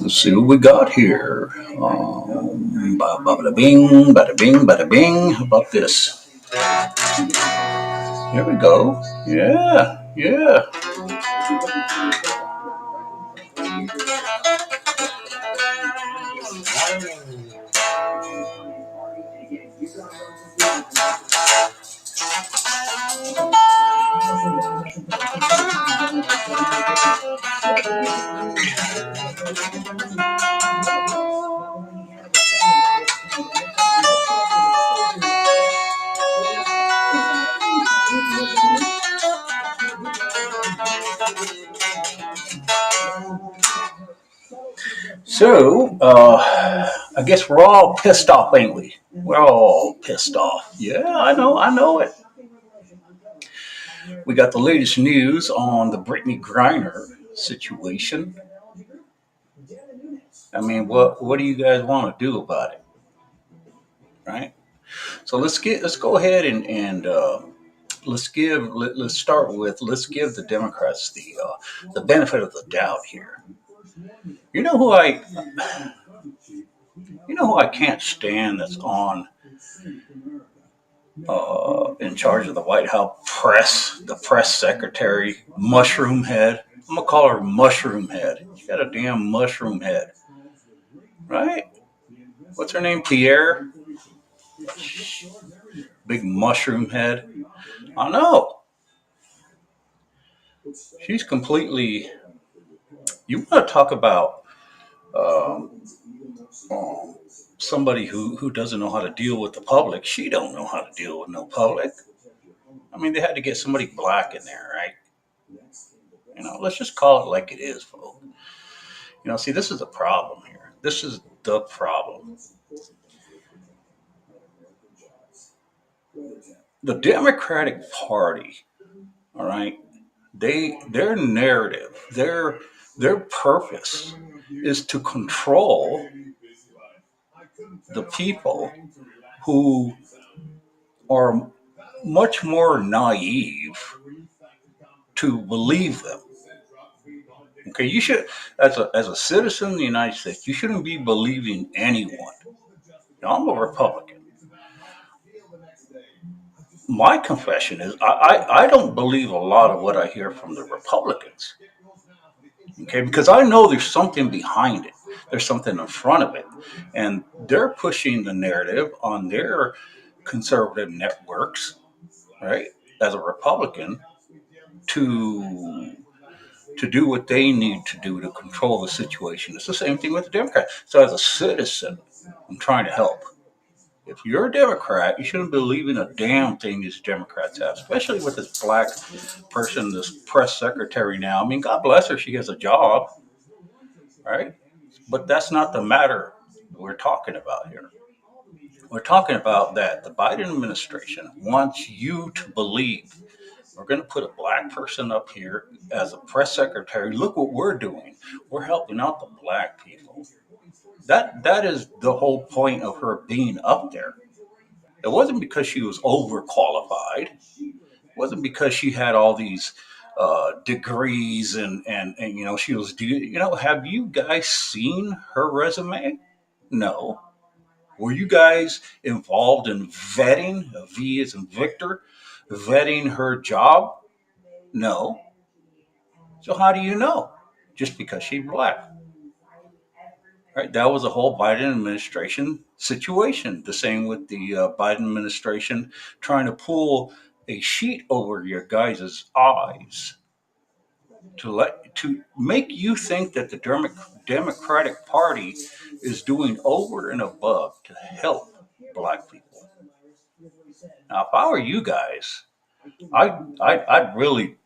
Let's see what we got here. Bada bing, bada bing, bada bing. How about this? Here we go. Yeah, yeah. So, I guess we're all pissed off, ain't we? We're all pissed off. Yeah, I know it. We got the latest news on the Brittany Griner situation. I mean, what do you guys want to do about it, right? So let's go ahead and let's start with let's give the Democrats the benefit of the doubt here. You know who I you know who I can't stand that's on in charge of the White House press, the press secretary, Mushroom Head. I'm gonna call her Mushroom Head. She got a damn mushroom head, right? What's her name? Pierre. Big mushroom head. I know. She's completely. You want to talk about um, um, somebody who doesn't know how to deal with the public? She don't know how to deal with no public. I mean, they had to get somebody black in there, right? Let's just call it like it is, folks. See, this is a problem here. This is the problem. The Democratic Party, all right, their narrative, their purpose is to control the people who are much more naive to believe them. Okay, you should, as a citizen of the United States, you shouldn't be believing anyone. Now, I'm a Republican. My confession is I don't believe a lot of what I hear from the Republicans. Okay, because I know there's something behind it. There's something in front of it. And they're pushing the narrative on their conservative networks, right, as a Republican to do what they need to do to control the situation. It's the same thing with the Democrats. So as a citizen, I'm trying to help. If you're a Democrat, you shouldn't believe in a damn thing these Democrats have, especially with this black person, this press secretary now. I mean, God bless her, she has a job, right? But that's not the matter we're talking about here. We're talking about that the Biden administration wants you to believe we're going to put a black person up here as a press secretary. Look what we're doing. We're helping out the black people. That is the whole point of her being up there. It wasn't because she was overqualified. It wasn't because she had all these degrees and she was have you guys seen her resume? No. Were you guys involved in vetting, V as in Victor, vetting her job? No. So how do you know? Just because she's black. Right? That was a whole Biden administration situation. The same with the Biden administration trying to pull a sheet over your guys' eyes to make you think that the Democratic Party is doing over and above to help black people. Now, if I were you guys, I'd really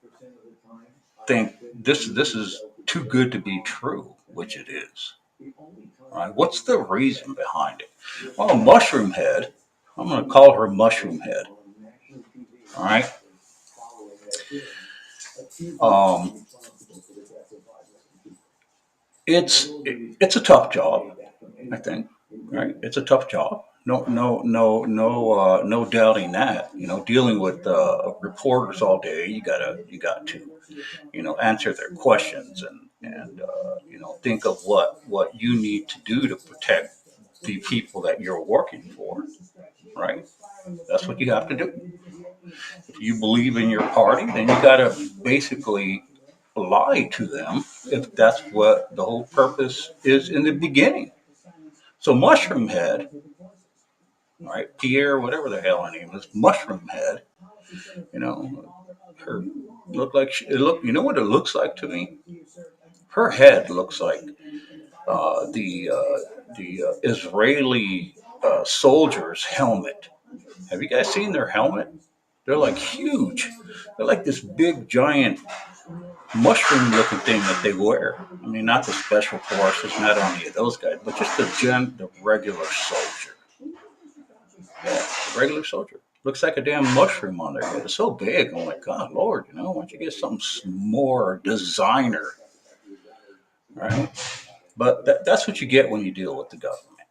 think this is too good to be true, which it is. All right, what's the reason behind it? Well, Mushroom Head. I'm going to call her Mushroom Head. All right. Um, it's a tough job, I think. Right? It's a tough job. No doubting that. Dealing with reporters all day, you got to answer their questions and think of what you need to do to protect the people that you're working for. Right? That's what you have to do. If you believe in your party, then you got to basically lie to them if that's what the whole purpose is in the beginning. So Mushroom Head, right? Pierre, whatever the hell her name is, Mushroom Head. You know, her look like it look. You know what it looks like to me? Her head looks like the Israeli soldier's helmet. Have you guys seen their helmet? They're like huge. They're like this big giant mushroom looking thing that they wear. I mean, not the special forces, not any of those guys, but just the regular soldier. Yeah, the regular soldier. Looks like a damn mushroom on their head. It's so big. I'm like, God, Lord, why don't you get something more designer, right? But that's what you get when you deal with the government.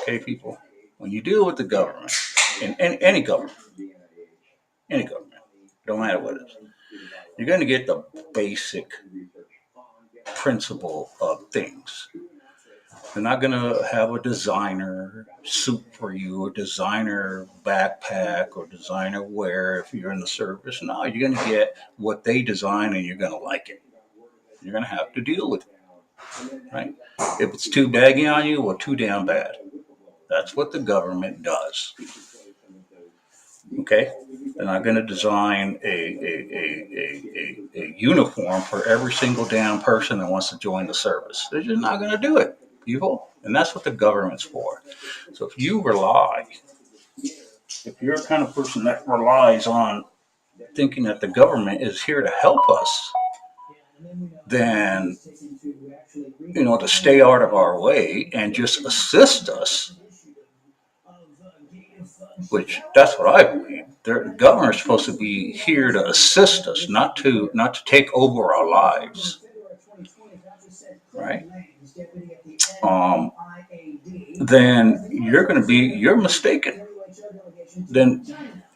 Okay, people? When you deal with the government, in any government, don't matter what it is, you're going to get the basic principle of things. They're not going to have a designer suit for you, or designer backpack, or designer wear if you're in the service. No, you're going to get what they design and you're going to like it. You're going to have to deal with it, right? If it's too baggy on you, or too damn bad. That's what the government does. Okay? They're not going to design a uniform for every single damn person that wants to join the service. They're just not going to do it, people. And that's what the government's for. So if you're the kind of person that relies on thinking that the government is here to help us, then, to stay out of our way and just assist us, which that's what I believe. The government is supposed to be here to assist us, not to take over our lives, right? Um, then you're mistaken. Then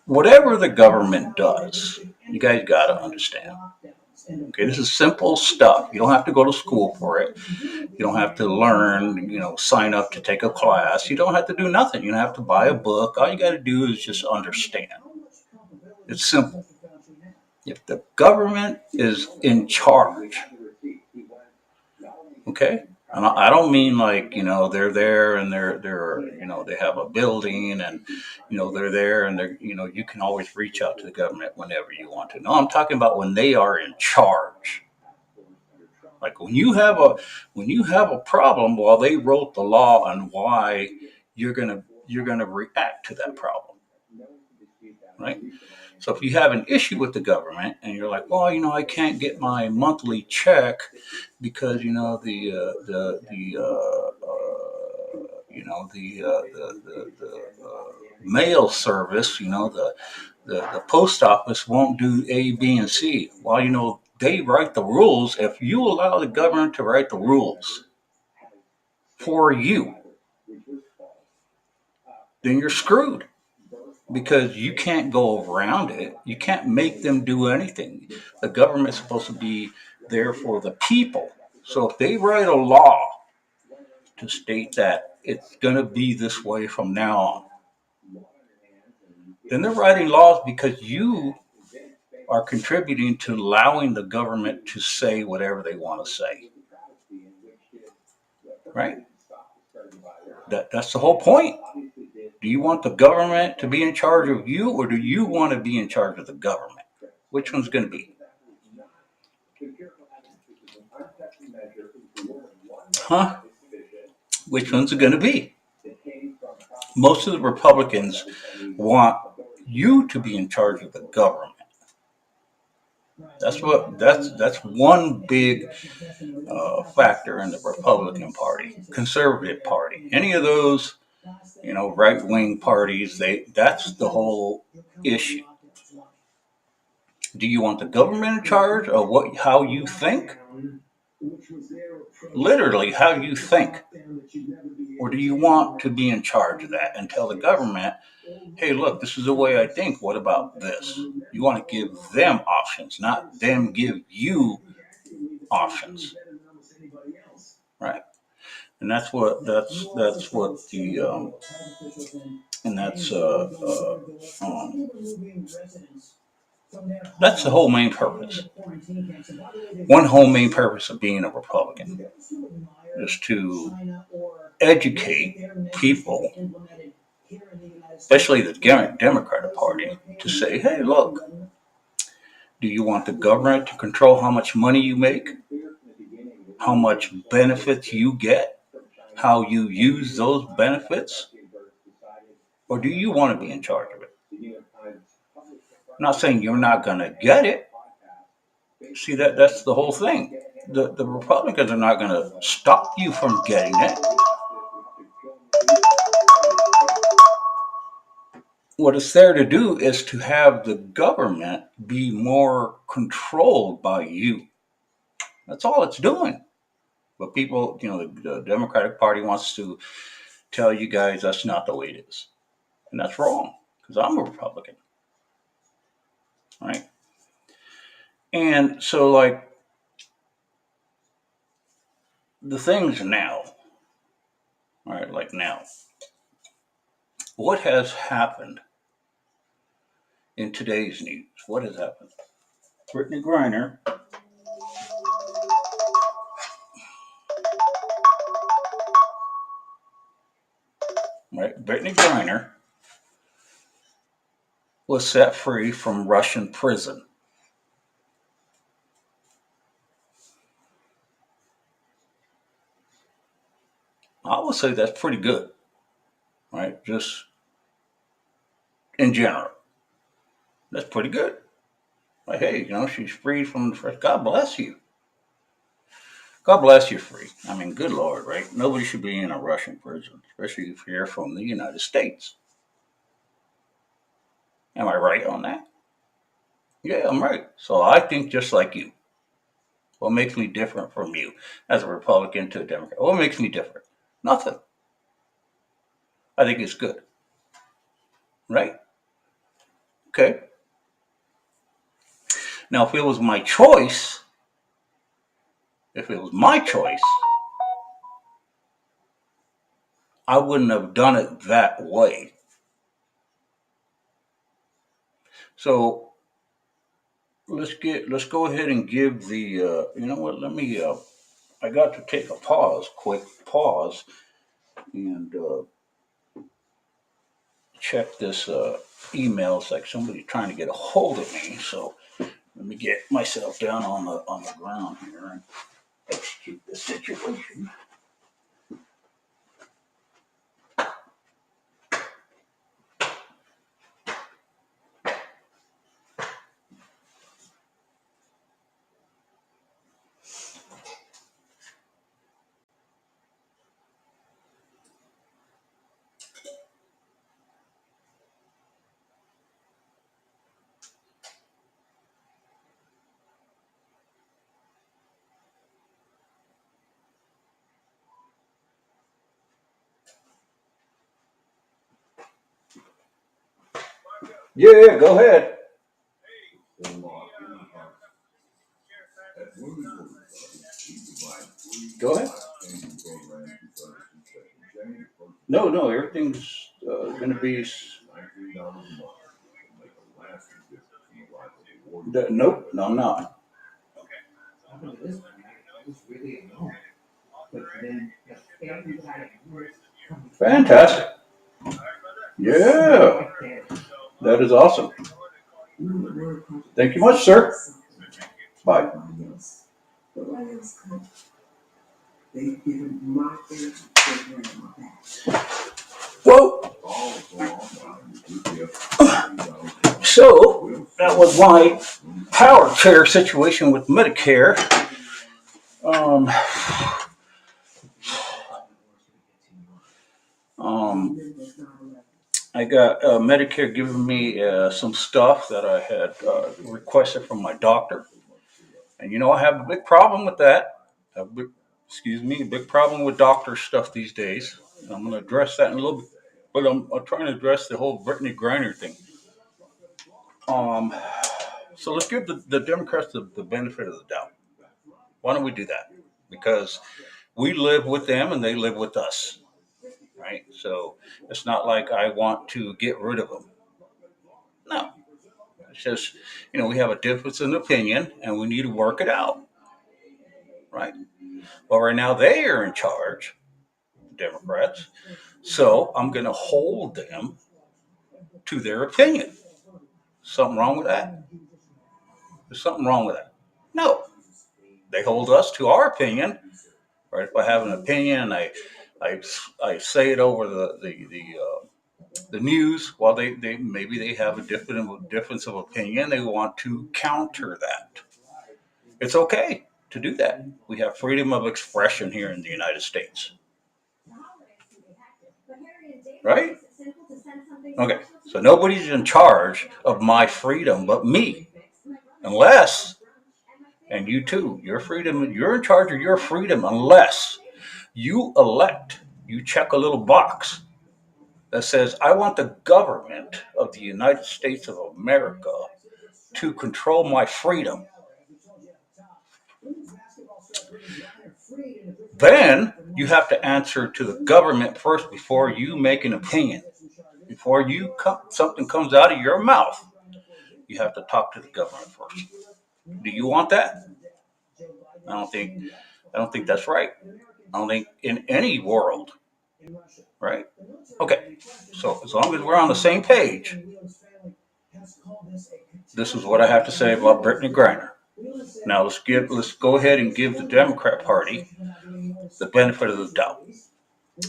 whatever the government does, you guys got to understand. Okay, this is simple stuff. You don't have to go to school for it. You don't have to learn, sign up to take a class. You don't have to do nothing. You don't have to buy a book. All you got to do is just understand. It's simple. If the government is in charge, okay? And I don't mean like, they're there and they're they have a building and, they're there and you can always reach out to the government whenever you want to. No, I'm talking about when they are in charge. Like when you have a problem, well, they wrote the law on why you're gonna react to that problem, right? So if you have an issue with the government and you're like, well, I can't get my monthly check because the mail service, the post office won't do A, B, and C. Well, they write the rules. If you allow the government to write the rules for you, then you're screwed because you can't go around it. You can't make them do anything. The government's supposed to be there for the people. So if they write a law to state that it's going to be this way from now on, then they're writing laws because you are contributing to allowing the government to say whatever they want to say. Right? That's the whole point. Do you want the government to be in charge of you, or do you want to be in charge of the government? Which one's going to be? Huh? Which one's it going to be? Most of the Republicans want you to be in charge of the government. That's one big factor in the Republican Party, conservative party. Any of those, right wing parties, that's the whole issue. Do you want the government in charge of how you think, literally how you think? Or do you want to be in charge of that and tell the government, hey, look, this is the way I think. What about this? You want to give them options, not them give you options, right? And that's what the and that's the whole main purpose. One whole main purpose of being a Republican is to educate people, especially the Democratic Party, to say, hey, look, do you want the government to control how much money you make, how much benefits you get, how you use those benefits, or do you want to be in charge of it? I'm not saying you're not going to get it. See, that's the whole thing. The Republicans are not going to stop you from getting it. What it's there to do is to have the government be more controlled by you. That's all it's doing. But people, the Democratic Party wants to tell you guys that's not the way it is. And that's wrong, because I'm a Republican. Right? And so, like, the things now, all right, like now, what has happened in today's news? What has happened? Brittany Griner Brittany Griner was set free from Russian prison. I would say that's pretty good, right? Just in general, that's pretty good. Like, hey, she's freed from the first. God bless you. God bless you, free. I mean, good Lord, right? Nobody should be in a Russian prison, especially if you're from the United States. Am I right on that? Yeah, I'm right. So I think just like you. What makes me different from you as a Republican to a Democrat? What makes me different? Nothing. I think it's good. Right? Okay. Now, if it was my choice, I wouldn't have done it that way. So let's go ahead and give the you know what? Let me. I got to take a quick pause, and check this email. It's like somebody trying to get a hold of me. So let me get myself down on the ground here and execute the situation. Yeah, go ahead. Go ahead. No, everything's going to be. Nope, no, I'm not. Fantastic. Yeah, that is awesome. Thank you much, sir. Bye. Well, so that was my power chair situation with Medicare. Um, um, I got Medicare giving me some stuff that I had requested from my doctor. And I have a big problem with that. A big, excuse me, a big problem with doctor stuff these days. I'm going to address that in a little bit, but I'm trying to address the whole Brittany Griner thing. Um, so let's give the Democrats the benefit of the doubt. Why don't we do that? Because we live with them and they live with us, right? So it's not like I want to get rid of them. No, it's just, we have a difference in opinion and we need to work it out, right? Well, right now they are in charge, Democrats. So I'm going to hold them to their opinion. Something wrong with that? There's something wrong with that. No, they hold us to our opinion. Right? If I have an opinion and I, I say it over the news, while they maybe they have a difference of opinion, they want to counter that. It's okay to do that. We have freedom of expression here in the United States. Right? Okay, so nobody's in charge of my freedom but me. Unless, and you too, your freedom, you're in charge of your freedom unless you elect, you check a little box that says, I want the government of the United States of America to control my freedom. Then you have to answer to the government first before you make an opinion. Before something comes out of your mouth, you have to talk to the government first. Do you want that? I don't think that's right. I don't think in any world, right? Okay, so as long as we're on the same page, this is what I have to say about Brittany Griner. Now let's go ahead and give the Democrat Party the benefit of the doubt.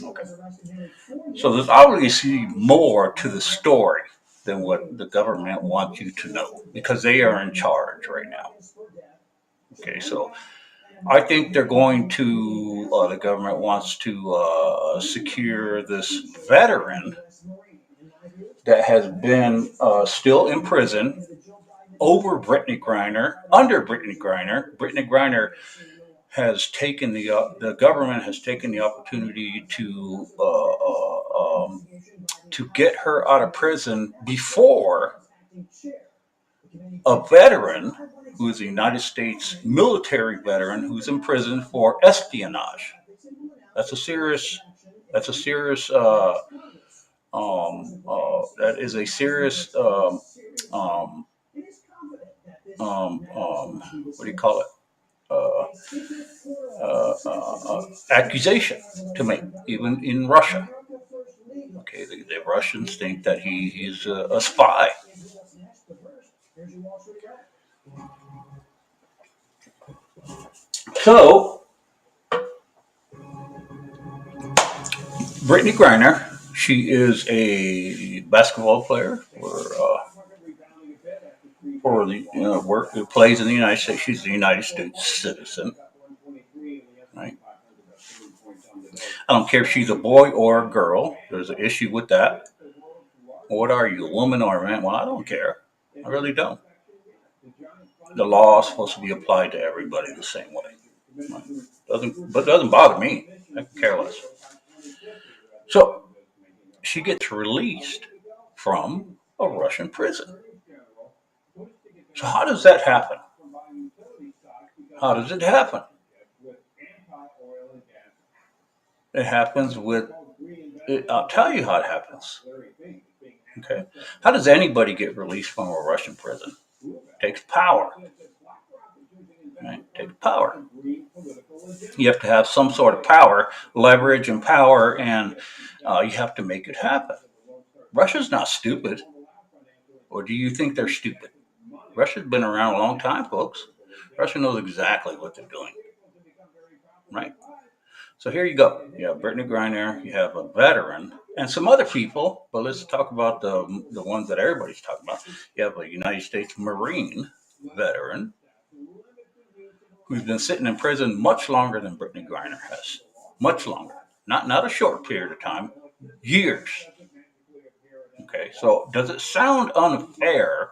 Okay. So there's obviously more to the story than what the government wants you to know because they are in charge right now. Okay, so I think they're going to, the government wants to secure this veteran that has been still in prison over Brittany Griner, under Brittany Griner. Brittany Griner has taken the government has taken the opportunity to get her out of prison before a veteran who's a United States military veteran who's in prison for espionage. That's a serious. That's a serious. That is a serious. What do you call it? Accusation to make, even in Russia. Okay, the Russians think that he's a spy. So, Brittany Griner, she is a basketball player for the work who plays in the United States. She's a United States citizen, right? I don't care if she's a boy or a girl. There's an issue with that. What are you, a woman or a man? Well, I don't care. I really don't. The law is supposed to be applied to everybody the same way. Doesn't bother me. I can care less. So she gets released from a Russian prison. So how does that happen? How does it happen? It happens with. I'll tell you how it happens. Okay. How does anybody get released from a Russian prison? It takes power. Right? It takes power. You have to have some sort of power, leverage, and power, and you have to make it happen. Russia's not stupid. Or do you think they're stupid? Russia's been around a long time, folks. Russia knows exactly what they're doing. Right? So here you go. You have Brittany Griner, you have a veteran, and some other people, but let's talk about the ones that everybody's talking about. You have a United States Marine veteran who's been sitting in prison much longer than Brittany Griner has. Much longer. Not a short period of time. Years. Okay, so does it sound unfair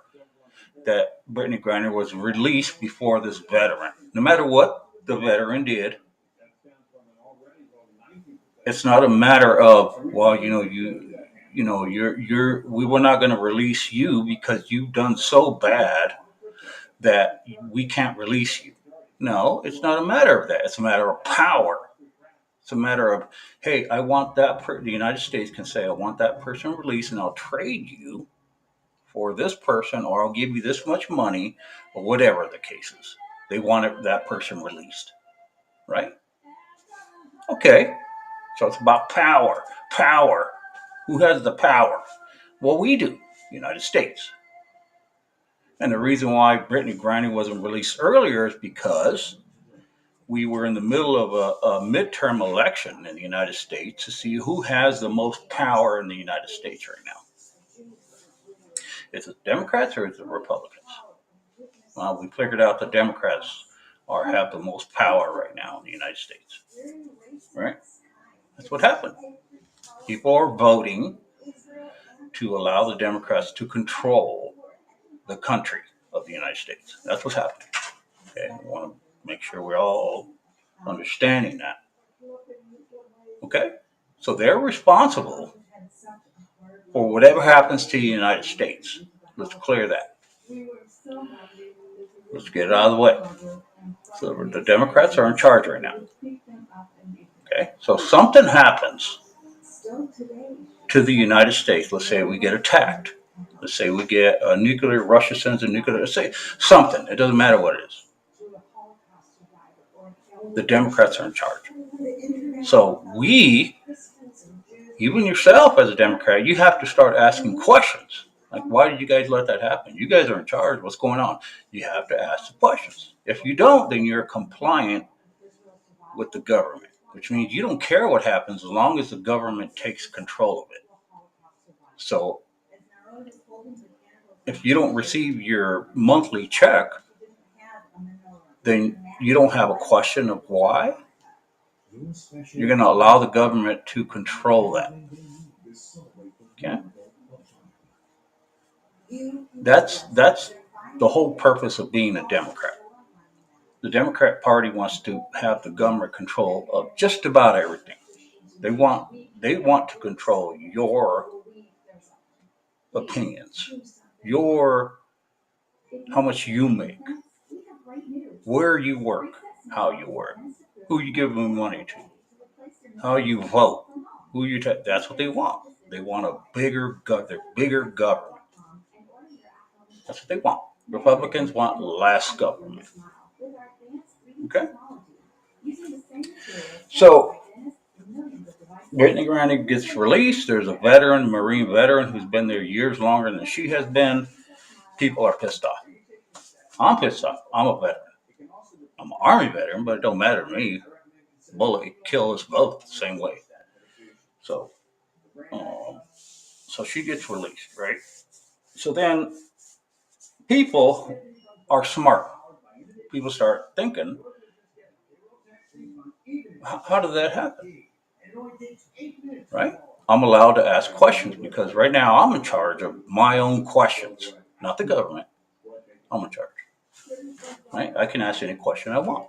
that Brittany Griner was released before this veteran? No matter what the veteran did, It's not a matter of, well, we were not going to release you because you've done so bad that we can't release you. No, it's not a matter of that. It's a matter of power. It's a matter of, hey, I want the United States can say, I want that person released, and I'll trade you for this person, or I'll give you this much money, or whatever the case is. They want that person released, right? Okay, so it's about power. Power. Who has the power? Well, we do, United States. And the reason why Brittany Griner wasn't released earlier is because we were in the middle of a midterm election in the United States to see who has the most power in the United States right now. Is it Democrats or is it Republicans? Well, we figured out the Democrats have the most power right now in the United States. Right? That's what happened. People are voting to allow the Democrats to control the country of the United States. That's what's happening. Okay, I want to make sure we're all understanding that. Okay, so they're responsible for whatever happens to the United States. Let's clear that. Let's get it out of the way. So the Democrats are in charge right now. Okay, so something happens to the United States. Let's say we get attacked. Let's say we get a nuclear, Russia sends a nuclear, let's say something. It doesn't matter what it is. The Democrats are in charge. So even yourself as a Democrat, you have to start asking questions. Like, why did you guys let that happen? You guys are in charge. What's going on? You have to ask the questions. If you don't, then you're compliant with the government, which means you don't care what happens as long as the government takes control of it. So if you don't receive your monthly check, then you don't have a question of why. You're going to allow the government to control that. Okay? That's the whole purpose of being a Democrat. The Democrat Party wants to have the government control of just about everything. They want to control your opinions, how much you make, where you work, how you work, who you give money to, how you vote, that's what they want. They want a bigger government. That's what they want. Republicans want less government. Okay? So, Brittany Griner gets released. There's a Marine veteran, who's been there years longer than she has been. People are pissed off. I'm pissed off. I'm a veteran. I'm an Army veteran, but it don't matter to me. Bullet kill us both the same way. So she gets released, right? So then people are smart. People start thinking, how did that happen? Right? I'm allowed to ask questions because right now I'm in charge of my own questions, not the government. I'm in charge. Right? I can ask any question I want.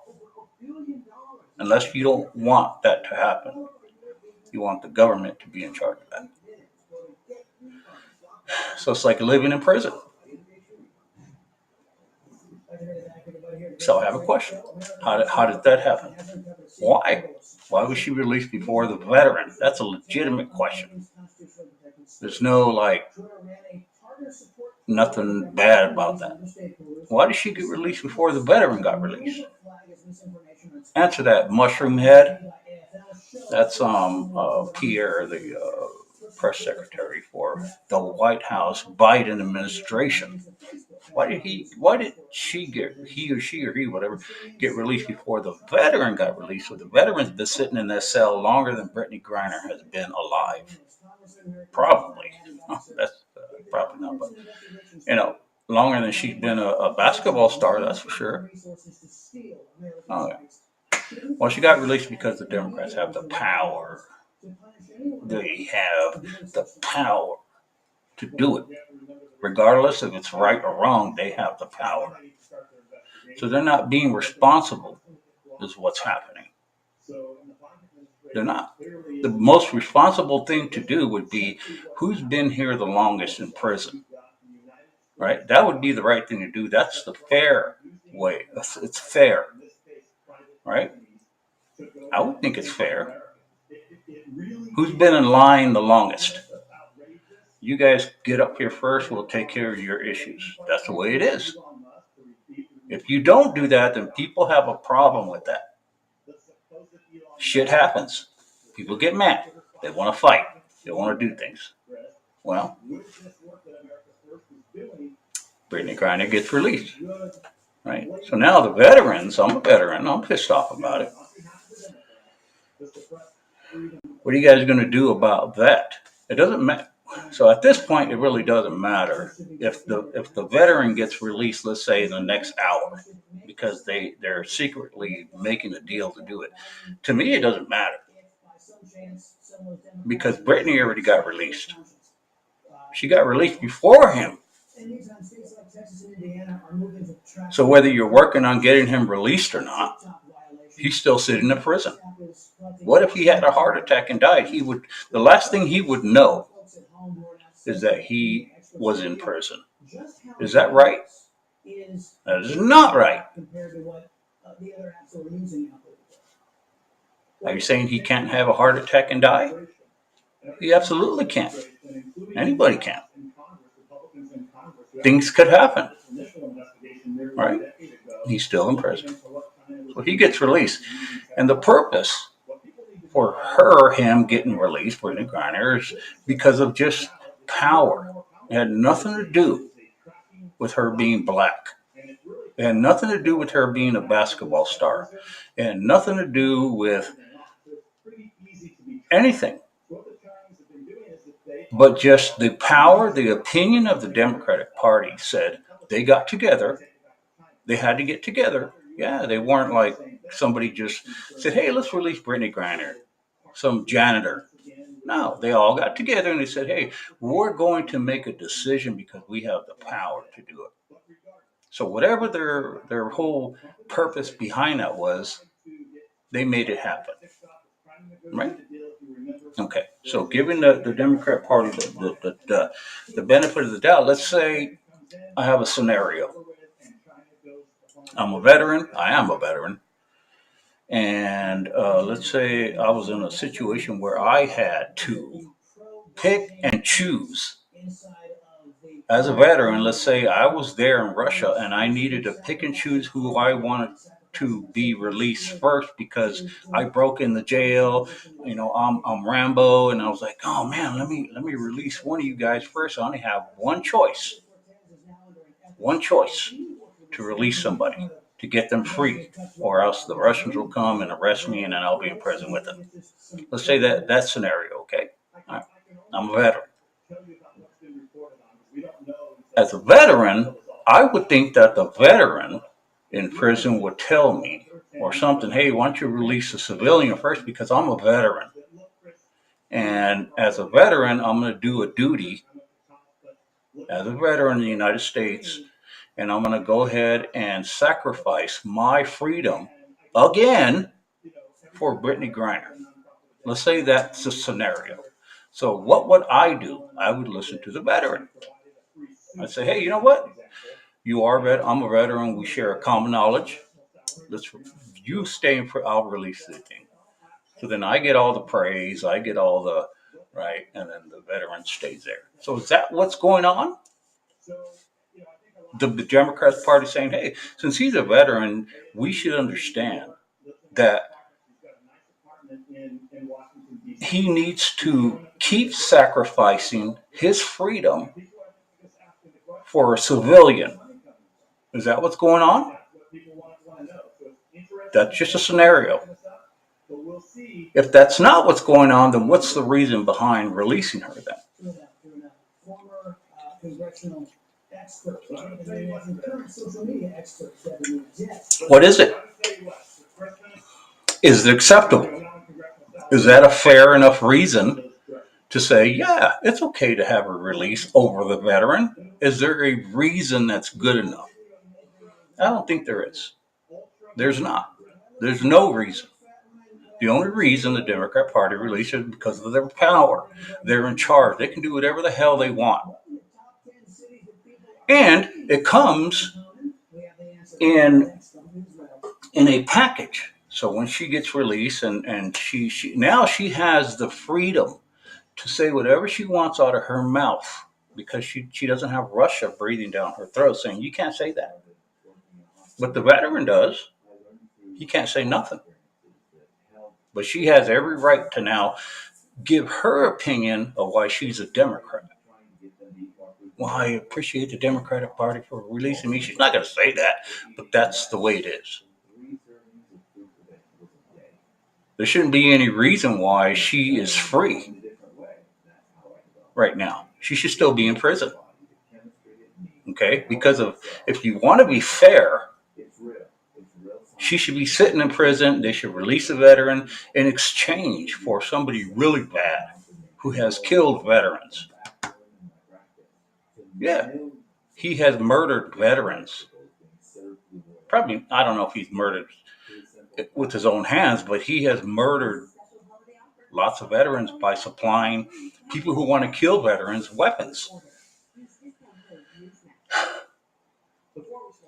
Unless you don't want that to happen. You want the government to be in charge of that. So it's like living in prison. So I have a question. How did that happen? Why? Why was she released before the veteran? That's a legitimate question. There's no nothing bad about that. Why did she get released before the veteran got released? Answer that, mushroom head. That's Pierre, the press secretary for the White House Biden administration. Why did he or she, whatever, get released before the veteran got released? So the veteran's been sitting in that cell longer than Brittany Griner has been alive. Probably. That's probably not, but longer than she's been a basketball star, that's for sure. Okay. Well, she got released because the Democrats have the power. They have the power to do it. Regardless if it's right or wrong, they have the power. So they're not being responsible, is what's happening. They're not. The most responsible thing to do would be who's been here the longest in prison, right? That would be the right thing to do. That's the fair way. It's fair, right? I would think it's fair. Who's been in line the longest? You guys get up here first, we'll take care of your issues. That's the way it is. If you don't do that, then people have a problem with that. Shit happens. People get mad. They want to fight. They want to do things. Well, Brittany Griner gets released, right? So now the veterans, I'm a veteran, I'm pissed off about it. What are you guys going to do about that? It doesn't matter. So at this point, it really doesn't matter if the veteran gets released, let's say in the next hour, because they're secretly making a deal to do it. To me, it doesn't matter because Brittany already got released. She got released before him. So whether you're working on getting him released or not, he's still sitting in prison. What if he had a heart attack and died? The last thing he would know is that he was in prison. Is that right? That is not right. Are you saying he can't have a heart attack and die? He absolutely can't. Anybody can. Things could happen. Right? He's still in prison. So he gets released. And the purpose for him getting released, Brittany Griner, is because of just power. It had nothing to do with her being black. It had nothing to do with her being a basketball star. It had nothing to do with anything. But just the power, the opinion of the Democratic Party said they got together. They had to get together. Yeah, they weren't like somebody just said, hey, let's release Brittany Griner, some janitor. No, they all got together and they said, hey, we're going to make a decision because we have the power to do it. So whatever their whole purpose behind that was, they made it happen. Right? Okay, so giving the Democrat Party the benefit of the doubt, let's say I have a scenario. I'm a veteran. I am a veteran. And let's say I was in a situation where I had to pick and choose. As a veteran, let's say I was there in Russia and I needed to pick and choose who I wanted to be released first because I broke in the jail. You know, I'm Rambo, and I was like, oh man, let me release one of you guys first. I only have one choice to release somebody, to get them free, or else the Russians will come and arrest me and then I'll be in prison with them. Let's say that scenario, okay? All right. I'm a veteran. As a veteran, I would think that the veteran in prison would tell me or something, hey, why don't you release a civilian first because I'm a veteran. And as a veteran, I'm going to do a duty as a veteran in the United States, and I'm going to go ahead and sacrifice my freedom again for Brittany Griner. Let's say that's a scenario. So what would I do? I would listen to the veteran. I'd say, hey, you know what? You are a veteran. I'm a veteran. We share a common knowledge. You stay in. I'll release the thing. So then I get all the praise. I get all the right, and then the veteran stays there. So is that what's going on? The Democrat Party saying, hey, since he's a veteran, we should understand that he needs to keep sacrificing his freedom for a civilian. Is that what's going on? That's just a scenario. If that's not what's going on, then what's the reason behind releasing her then? What is it? Is it acceptable? Is that a fair enough reason to say, yeah, it's okay to have her released over the veteran? Is there a reason that's good enough? I don't think there is. There's not. There's no reason. The only reason the Democrat Party released it is because of their power. They're in charge. They can do whatever the hell they want. And it comes in a package. So when she gets released and she now she has the freedom to say whatever she wants out of her mouth because she doesn't have Russia breathing down her throat saying you can't say that. But the veteran does. He can't say nothing. But she has every right to now give her opinion of why she's a Democrat. Well, I appreciate the Democratic Party for releasing me. She's not going to say that, but that's the way it is. There shouldn't be any reason why she is free right now. She should still be in prison. Okay? Because of if you want to be fair, she should be sitting in prison. They should release a veteran in exchange for somebody really bad who has killed veterans. Yeah. He has murdered veterans. Probably, I don't know if he's murdered with his own hands, but he has murdered lots of veterans by supplying people who want to kill veterans weapons.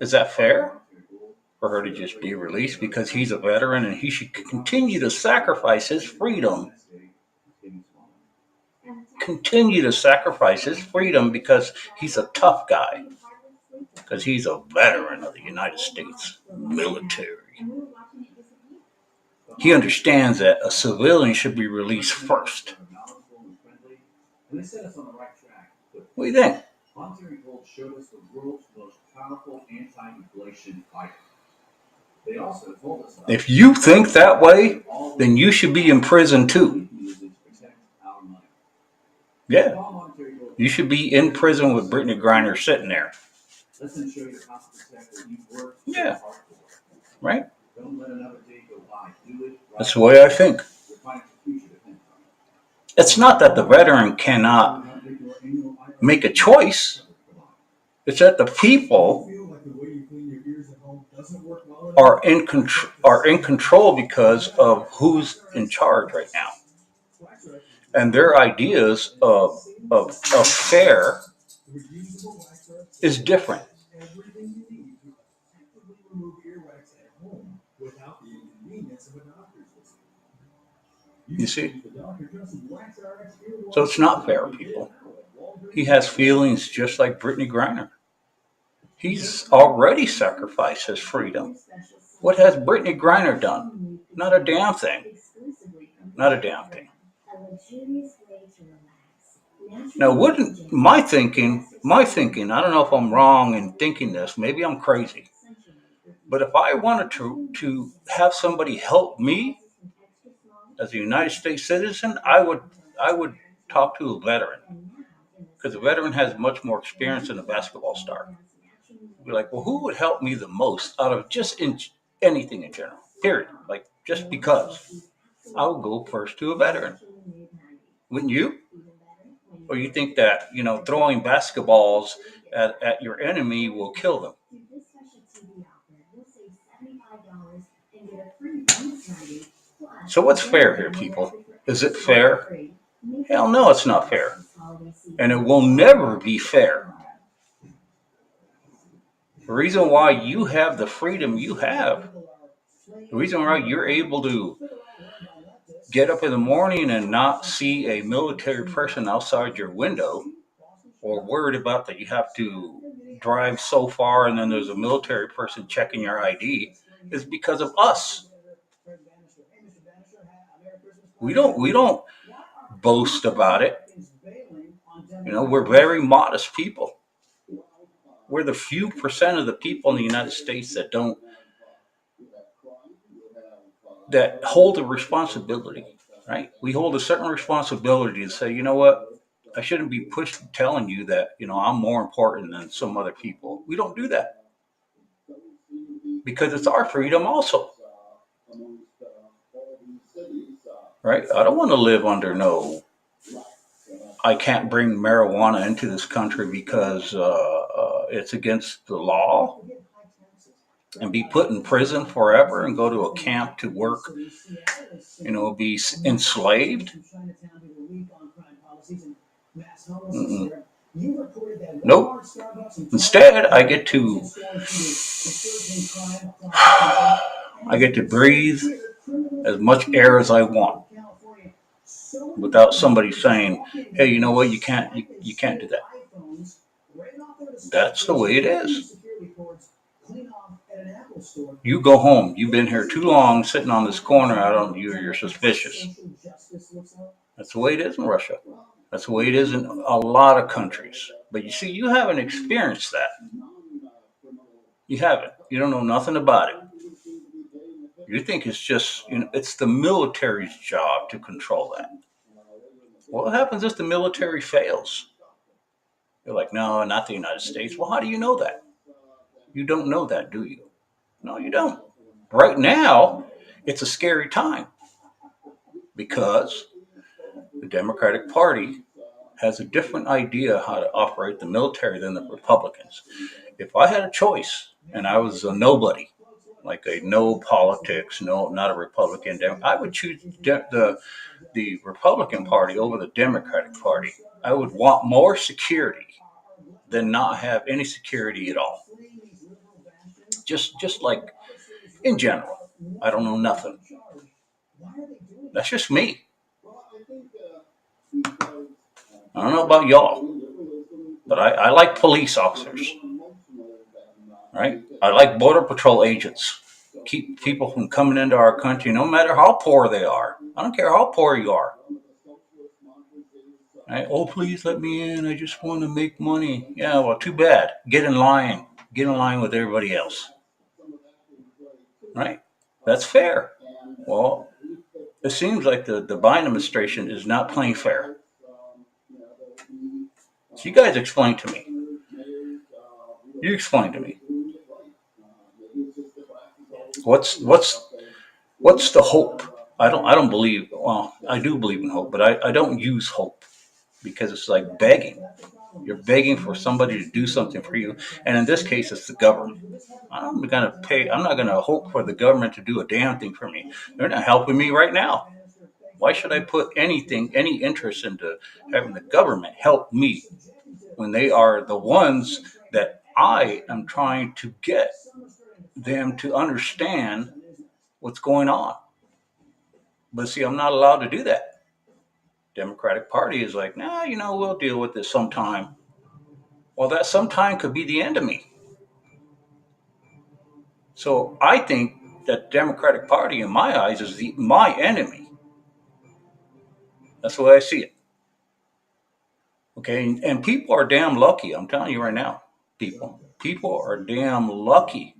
Is that fair for her to just be released because he's a veteran and he should continue to sacrifice his freedom? Continue to sacrifice his freedom because he's a tough guy. Because he's a veteran of the United States military. He understands that a civilian should be released first. What do you think? If you think that way, then you should be in prison too. Yeah. You should be in prison with Brittany Griner sitting there. Yeah. Right? That's the way I think. It's not that the veteran cannot make a choice. It's that the people are in control because of who's in charge right now. And their ideas of fair is different. You see? So it's not fair, people. He has feelings just like Brittany Griner. He's already sacrificed his freedom. What has Brittany Griner done? Not a damn thing. Not a damn thing. Now, wouldn't my thinking, I don't know if I'm wrong in thinking this, maybe I'm crazy. But if I wanted to have somebody help me as a United States citizen, I would talk to a veteran. Because a veteran has much more experience than a basketball star. Be like, well, who would help me the most out of just anything in general? Period. Like, just because. I would go first to a veteran. Wouldn't you? Or you think that, throwing basketballs at your enemy will kill them? So what's fair here, people? Is it fair? Hell no, it's not fair. And it will never be fair. The reason why you have the freedom you have, the reason why you're able to get up in the morning and not see a military person outside your window, or worried about that you have to drive so far and then there's a military person checking your ID, is because of us. We don't boast about it. We're very modest people. We're the few percent of the people in the United States that hold a responsibility, right? We hold a certain responsibility to say, you know what? I shouldn't be telling you that, I'm more important than some other people. We don't do that. Because it's our freedom also. Right? I don't want to live under I can't bring marijuana into this country because it's against the law. and be put in prison forever and go to a camp to work, be enslaved? Mm-mm. Nope. Instead, I get to breathe as much air as I want without somebody saying, "Hey, you know what? You can't do that." That's the way it is. You go home. You've been here too long, sitting on this corner. I don't. You're suspicious. That's the way it is in Russia. That's the way it is in a lot of countries. But you see, you haven't experienced that. You haven't. You don't know nothing about it. You think it's just, it's the military's job to control that. What happens if the military fails? They're like, no, not the United States. Well, how do you know that? You don't know that, do you? No, you don't. Right now, it's a scary time because the Democratic Party has a different idea how to operate the military than the Republicans. If I had a choice and I was a nobody, like a no politics, no, not a Republican, I would choose the Republican Party over the Democratic Party. I would want more security than not have any security at all. Just like in general, I don't know nothing. That's just me. I don't know about y'all, but I like police officers, right? I like Border Patrol agents. Keep people from coming into our country, no matter how poor they are. I don't care how poor you are. Right? Oh, please let me in. I just want to make money. Yeah, well, too bad. Get in line. Get in line with everybody else. Right? That's fair. Well, it seems like the Biden administration is not playing fair. So you guys explain to me. You explain to me. What's the hope? I don't believe. Well, I do believe in hope, but I don't use hope because it's like begging. You're begging for somebody to do something for you, and in this case, it's the government. I'm gonna pay. I'm not gonna hope for the government to do a damn thing for me. They're not helping me right now. Why should I put any interest into having the government help me when they are the ones that I am trying to get them to understand what's going on? But see, I'm not allowed to do that. Democratic Party is like, nah, we'll deal with this sometime. Well, that sometime could be the end of me. So I think that Democratic Party, in my eyes, is my enemy. That's the way I see it. Okay, and people are damn lucky. I'm telling you right now, people are damn lucky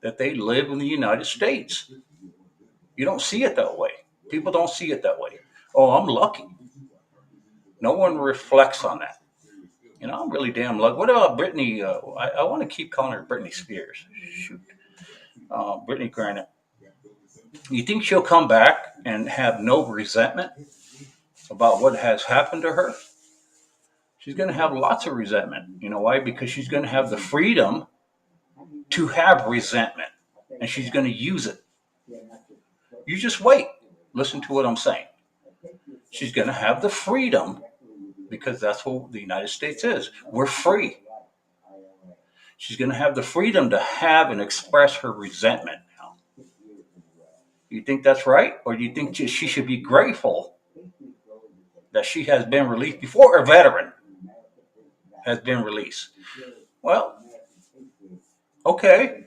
that they live in the United States. You don't see it that way. People don't see it that way. Oh, I'm lucky. No one reflects on that. I'm really damn lucky. What about Brittany? I want to keep calling her Britney Spears. Shoot. Brittany Griner. You think she'll come back and have no resentment about what has happened to her? She's going to have lots of resentment. You know why? Because she's going to have the freedom to have resentment, and she's going to use it. You just wait. Listen to what I'm saying. She's going to have the freedom because that's what the United States is. We're free. She's going to have the freedom to have and express her resentment now. You think that's right? Or do you think she should be grateful that she has been released before a veteran has been released? Well, okay.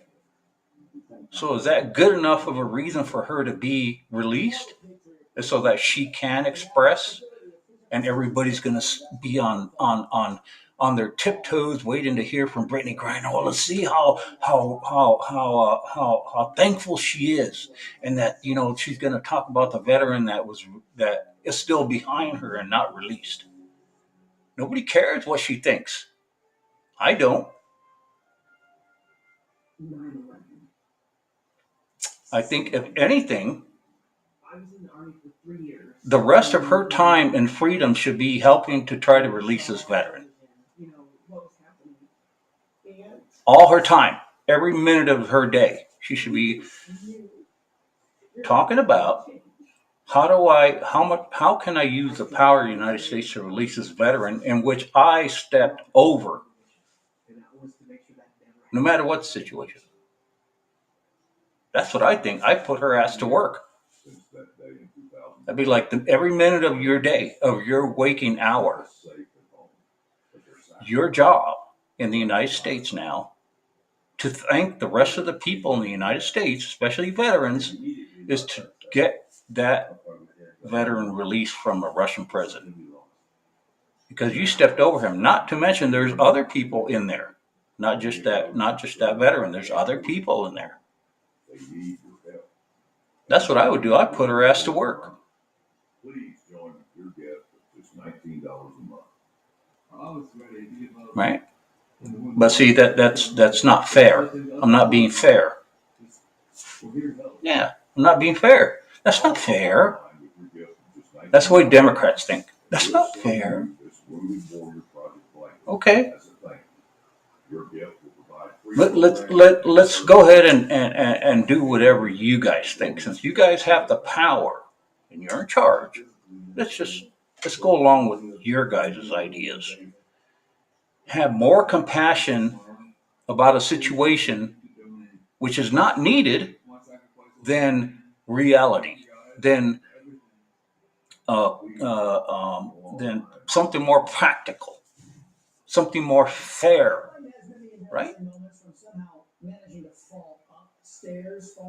So is that good enough of a reason for her to be released so that she can express and everybody's going to be on their tiptoes waiting to hear from Brittany Griner? Well, let's see how thankful she is, and that she's going to talk about the veteran that is still behind her and not released. Nobody cares what she thinks. I don't. I think if anything, the rest of her time and freedom should be helping to try to release this veteran. All her time every minute of her day, she should be talking about how can I use the power of the United States to release this veteran in which I stepped over, no matter what the situation. That's what I think. I put her ass to work. That'd be like every minute of your day, of your waking hour, your job in the United States now, to thank the rest of the people in the United States, especially veterans, is to get that veteran released from a Russian prison. Because you stepped over him. Not to mention there's other people in there. Not just that veteran. There's other people in there. That's what I would do. I'd put her ass to work. Right? But see, that's not fair. I'm not being fair. Yeah, I'm not being fair. That's not fair. That's the way Democrats think. That's not fair. Okay. Let's go ahead and do whatever you guys think. Since you guys have the power and you're in charge, let's go along with your guys' ideas. Have more compassion about a situation which is not needed than reality, than something more practical, something more fair, right?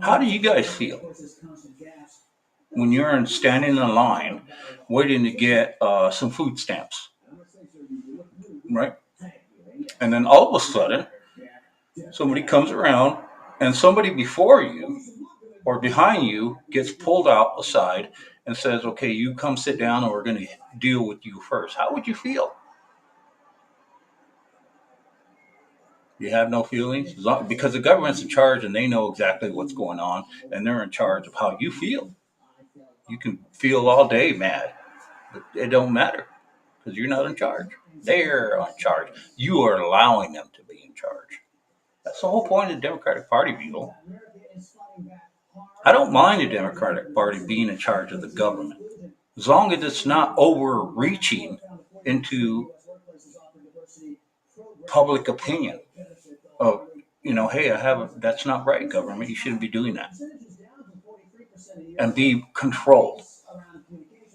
How do you guys feel when you're standing in a line waiting to get some food stamps, right? And then all of a sudden, somebody comes around and somebody before you or behind you gets pulled out aside and says, okay, you come sit down and we're going to deal with you first. How would you feel? You have no feelings? Because the government's in charge and they know exactly what's going on and they're in charge of how you feel. You can feel all day mad, but it don't matter because you're not in charge. They're in charge. You are allowing them to be in charge. That's the whole point of the Democratic Party, people. I don't mind the Democratic Party being in charge of the government, as long as it's not overreaching into public opinion of, hey, that's not right, government. You shouldn't be doing that. And be controlled.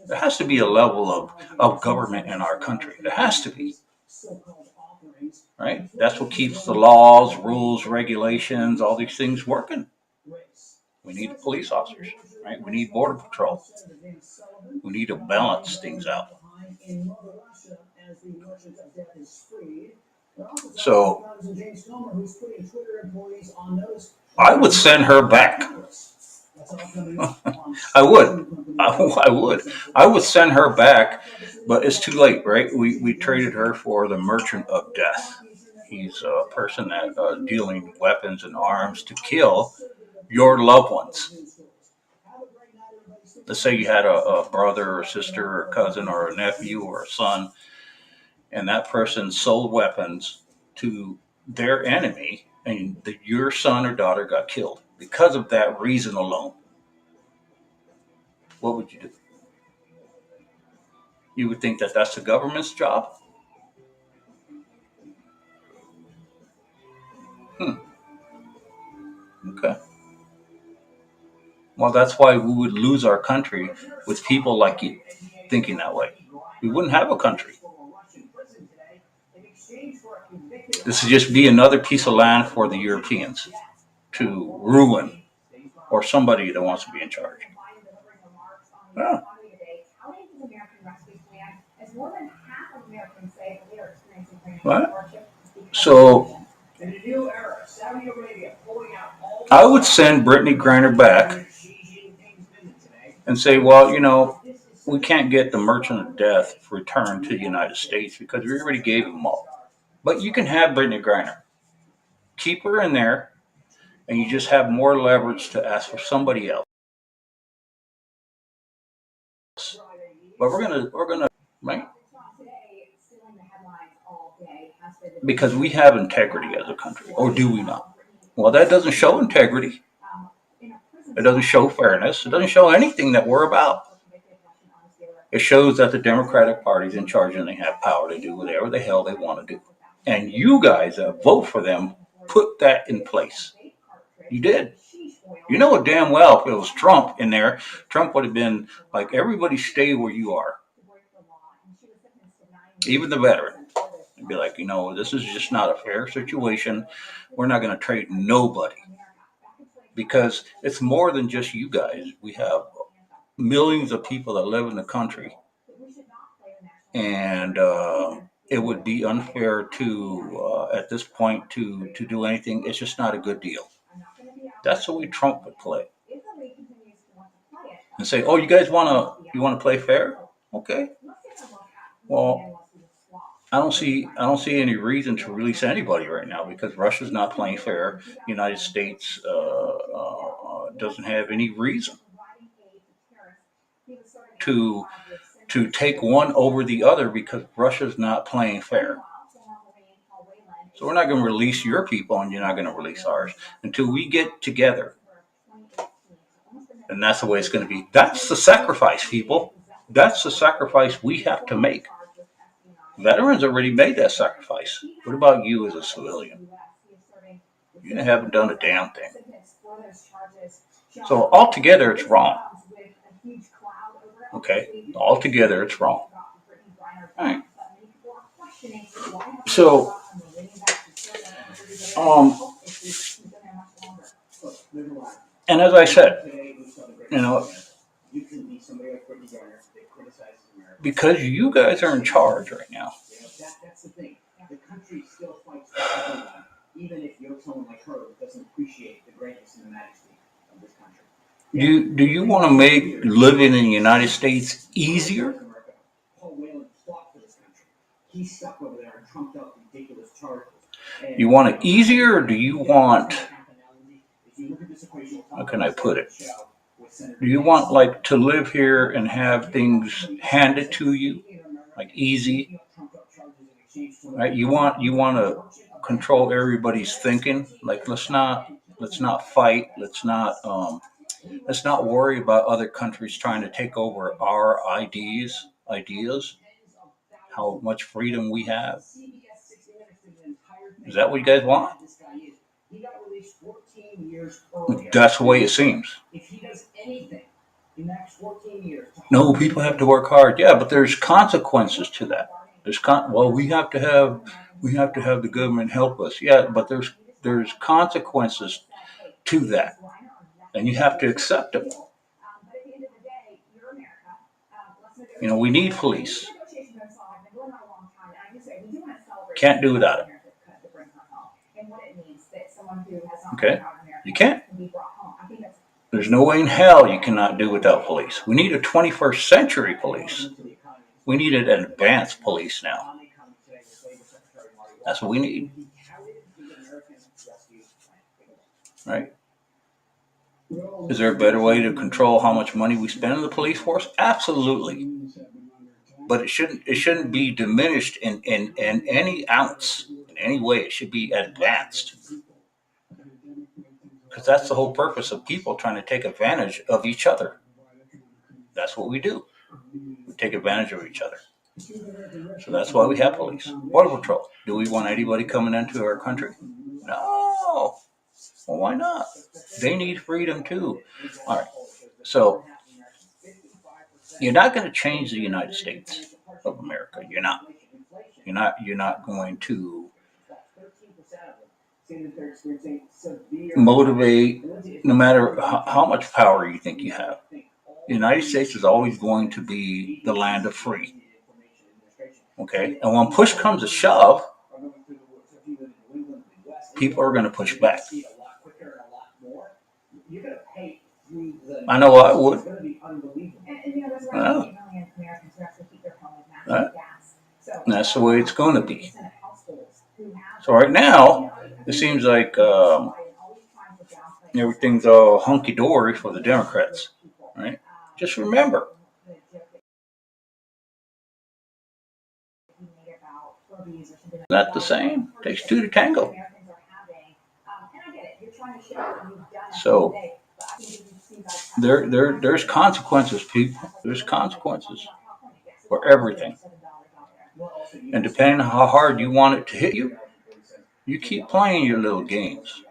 There has to be a level of government in our country. There has to be. Right? That's what keeps the laws, rules, regulations, all these things working. We need police officers, right? We need border patrol. We need to balance things out. So I would send her back. I would. I would send her back, but it's too late, right? We traded her for the merchant of death. He's a person that dealing weapons and arms to kill your loved ones. Let's say you had a brother or sister or cousin or a nephew or a son, and that person sold weapons to their enemy, and your son or daughter got killed because of that reason alone. What would you do? You would think that that's the government's job? Okay. Well, that's why we would lose our country with people like you thinking that way. We wouldn't have a country. This would just be another piece of land for the Europeans to ruin, or somebody that wants to be in charge. Yeah. What? So I would send Brittany Griner back and say, well, we can't get the Merchant of Death returned to the United States because we already gave them all. But you can have Brittany Griner. Keep her in there, and you just have more leverage to ask for somebody else. But we're gonna, right? Because we have integrity as a country, or do we not? Well, that doesn't show integrity. It doesn't show fairness. It doesn't show anything that we're about. It shows that the Democratic Party is in charge and they have power to do whatever the hell they want to do. And you guys that vote for them put that in place. You did. You know damn well if it was Trump in there, Trump would have been like, everybody stay where you are. Even the veteran. He'd be like, this is just not a fair situation. We're not going to trade nobody. Because it's more than just you guys. We have millions of people that live in the country. And it would be unfair to, at this point, to do anything. It's just not a good deal. That's the way Trump would play. And say, "Oh, you guys want to play fair? Okay. Well, I don't see any reason to release anybody right now because Russia's not playing fair. The United States doesn't have any reason to take one over the other because Russia's not playing fair. So we're not going to release your people, and you're not going to release ours until we get together. And that's the way it's going to be. That's the sacrifice, people. That's the sacrifice we have to make. Veterans already made that sacrifice. What about you as a civilian? You haven't done a damn thing. So altogether, it's wrong. Okay? Altogether, it's wrong. All right. So, and as I said, because you guys are in charge right now. Do you want to make living in the United States easier? You want it easier, or do you want, how can I put it? Do you want like to live here and have things handed to you, like easy? Right? You want to control everybody's thinking. Like let's not fight. Let's not worry about other countries trying to take over our ideas. How much freedom we have. Is that what you guys want? That's the way it seems. No, people have to work hard. Yeah, but there's consequences to that. Well, we have to have the government help us. Yeah, but there's consequences to that, and you have to accept them. We need police. Can't do without it. Okay, you can't. There's no way in hell you cannot do without police. We need a 21st century police. We need an advanced police now. That's what we need. Right? Is there a better way to control how much money we spend on the police force? Absolutely. But it shouldn't be diminished in any ounce, in any way. It should be advanced. Because that's the whole purpose of people trying to take advantage of each other. That's what we do. We take advantage of each other. So that's why we have police. Border Patrol. Do we want anybody coming into our country? No. Well, why not? They need freedom too. All right. So you're not going to change the United States of America. You're not. You're not going to motivate, no matter how much power you think you have. The United States is always going to be the land of free. Okay? And when push comes to shove, people are going to push back. I know I would. That's the way it's going to be. So right now, it seems like everything's all hunky-dory for the Democrats. Right? Just remember. Not the same. Takes two to tango. So there's consequences, people. There's consequences for everything. And depending on how hard you want it to hit you, you keep playing your little games.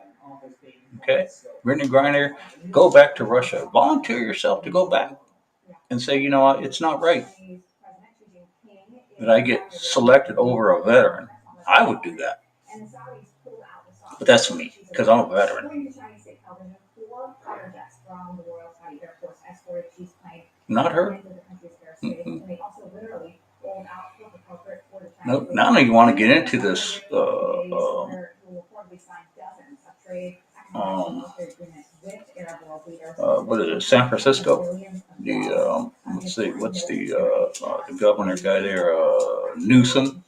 Okay? Brittany Griner, go back to Russia. Volunteer yourself to go back and say, you know what, it's not right that I get selected over a veteran. I would do that. But that's me, because I'm a veteran. Not her. Mm-mm. Nope. Now you want to get into this. What is it? San Francisco. Let's see. What's the governor guy there? Newsom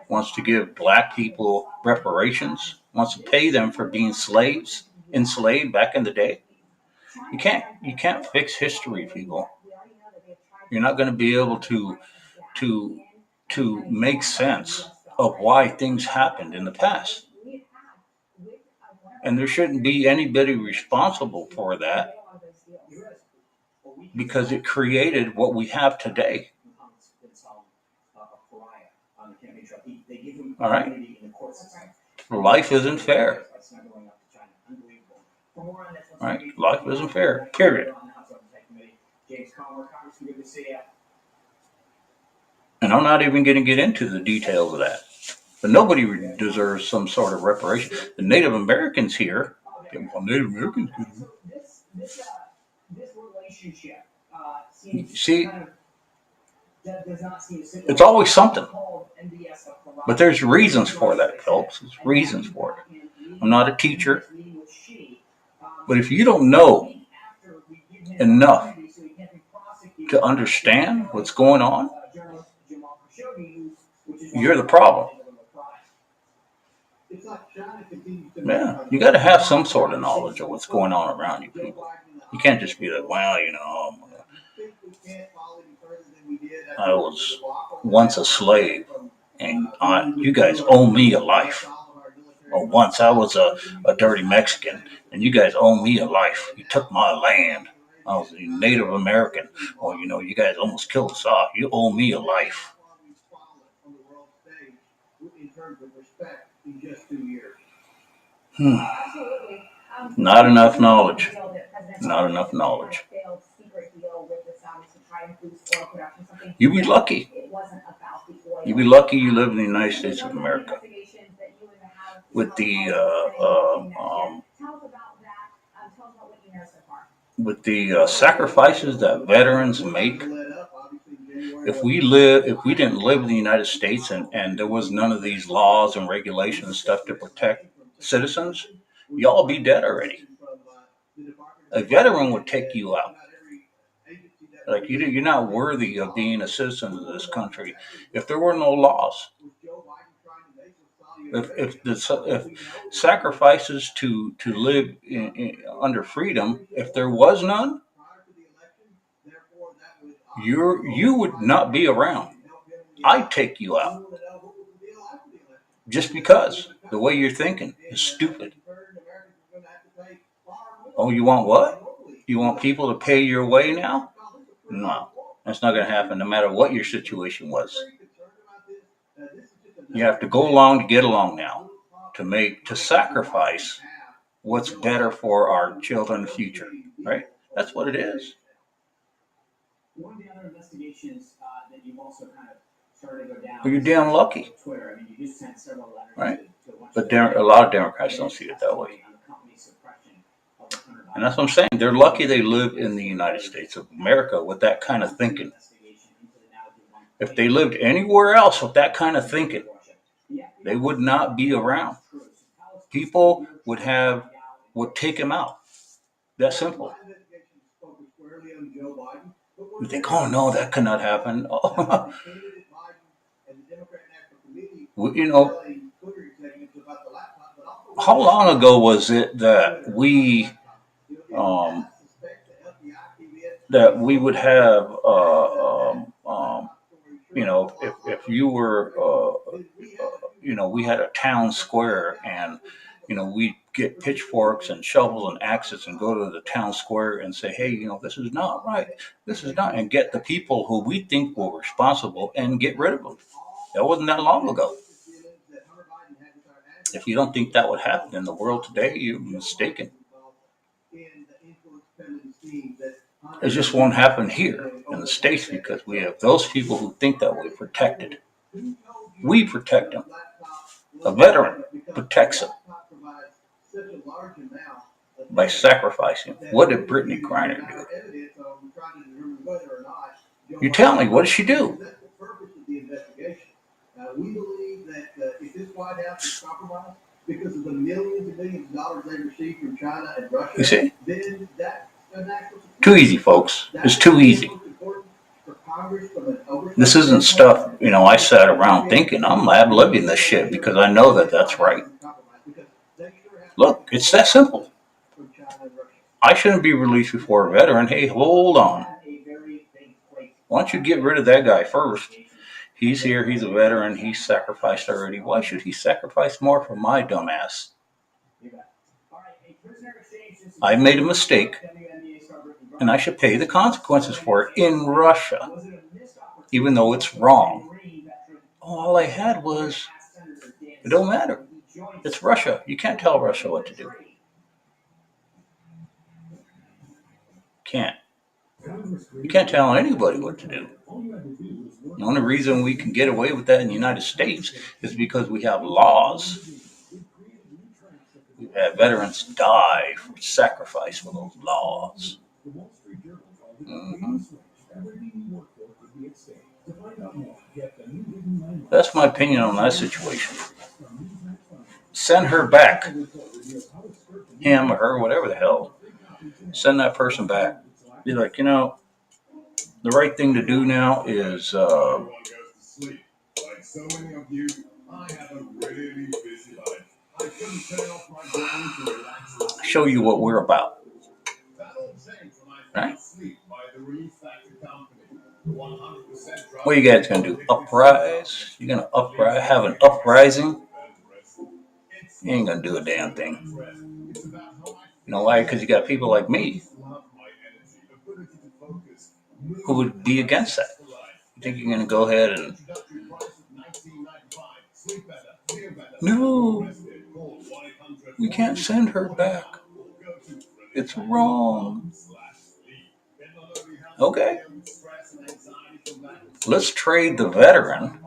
wants to give black people reparations. Wants to pay them for being enslaved back in the day. You can't fix history, people. You're not going to be able to to make sense of why things happened in the past. And there shouldn't be anybody responsible for that because it created what we have today. All right? Life isn't fair. All right? Life isn't fair, period. And I'm not even going to get into the details of that. But nobody deserves some sort of reparation. The Native Americans here, Native Americans, see, it's always something. But there's reasons for that, folks. There's reasons for it. I'm not a teacher. But if you don't know enough to understand what's going on, you're the problem. Yeah, you got to have some sort of knowledge of what's going on around you, people. You can't just be like, well, I was once a slave, and you guys owe me a life. Or once I was a dirty Mexican, and you guys owe me a life. You took my land. I was a Native American. Or, you guys almost killed us off. You owe me a life. Not enough knowledge. Not enough knowledge. You'd be lucky. You'd be lucky you live in the United States of America. With the sacrifices that veterans make, if we didn't live in the United States and there was none of these laws and regulations and stuff to protect citizens, y'all be dead already. A veteran would take you out. Like you're not worthy of being a citizen of this country if there were no laws. If sacrifices to live under freedom, if there was none, you would not be around. I'd take you out just because the way you're thinking is stupid. Oh, you want what? You want people to pay your way now? No, that's not going to happen no matter what your situation was. You have to go along to get along now, to sacrifice what's better for our children's future, right? That's what it is. Well, you're damn lucky, right? But a lot of Democrats don't see it that way. And that's what I'm saying. They're lucky they live in the United States of America with that kind of thinking. If they lived anywhere else with that kind of thinking, they would not be around. People would take them out. That simple. You think, oh no, that cannot happen. Oh. How long ago was it that we would have if you were we had a town square and we'd get pitchforks and shovels and axes and go to the town square and say, hey, this is not right. This is not, and get the people who we think were responsible and get rid of them. That wasn't that long ago. If you don't think that would happen in the world today, you're mistaken. It just won't happen here in the States because we have those people who think that we're protected. We protect them. A veteran protects them by sacrificing. What did Brittany Griner do? You tell me, what did she do? We believe that if this White House is compromised because of the millions and millions of dollars they received from China and Russia, you see? Then that's too easy, folks. It's too easy. This isn't stuff, I sat around thinking. I'm ad-libbing this shit because I know that that's right. Look, it's that simple. I shouldn't be released before a veteran. Hey, hold on. Why don't you get rid of that guy first? He's here, he's a veteran, he's sacrificed already. Why should he sacrifice more for my dumb ass? I made a mistake, and I should pay the consequences for it in Russia, even though it's wrong. All I had was, it don't matter. It's Russia. You can't tell Russia what to do. Can't. You can't tell anybody what to do. The only reason we can get away with that in the United States is because we have laws. We've had veterans die for sacrifice for those laws. Mm-hmm. That's my opinion on that situation. Send her back. Him or her, whatever the hell. Send that person back. Be like, the right thing to do now is show you what we're about. Right? What are you guys going to do? Uprise? You're going to have an uprising? You ain't going to do a damn thing. You know why? Because you got people like me who would be against that. You think you're going to go ahead and... No, we can't send her back. It's wrong. Okay. Let's trade the veteran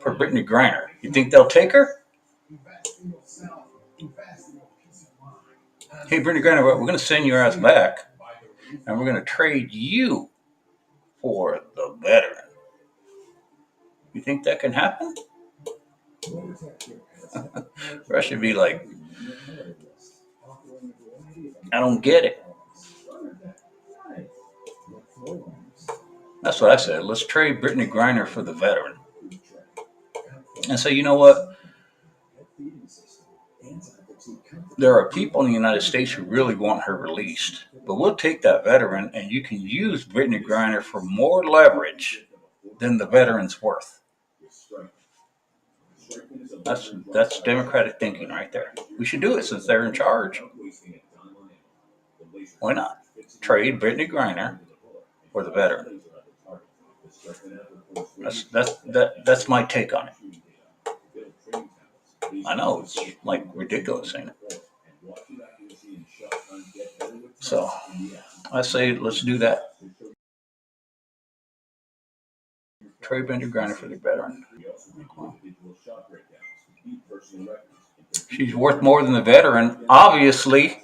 for Brittany Griner. You think they'll take her? Hey, Brittany Griner, we're going to send your ass back, and we're going to trade you for the veteran. You think that can happen? Russia would be like, I don't get it. That's what I said. Let's trade Brittany Griner for the veteran. And so, you know what? There are people in the United States who really want her released. But we'll take that veteran, and you can use Brittany Griner for more leverage than the veteran's worth. That's democratic thinking right there. We should do it since they're in charge. Why not? Trade Brittany Griner for the veteran. That's my take on it. I know it's like ridiculous, ain't it? So I say let's do that. Trade Brittany Griner for the veteran. She's worth more than the veteran, obviously.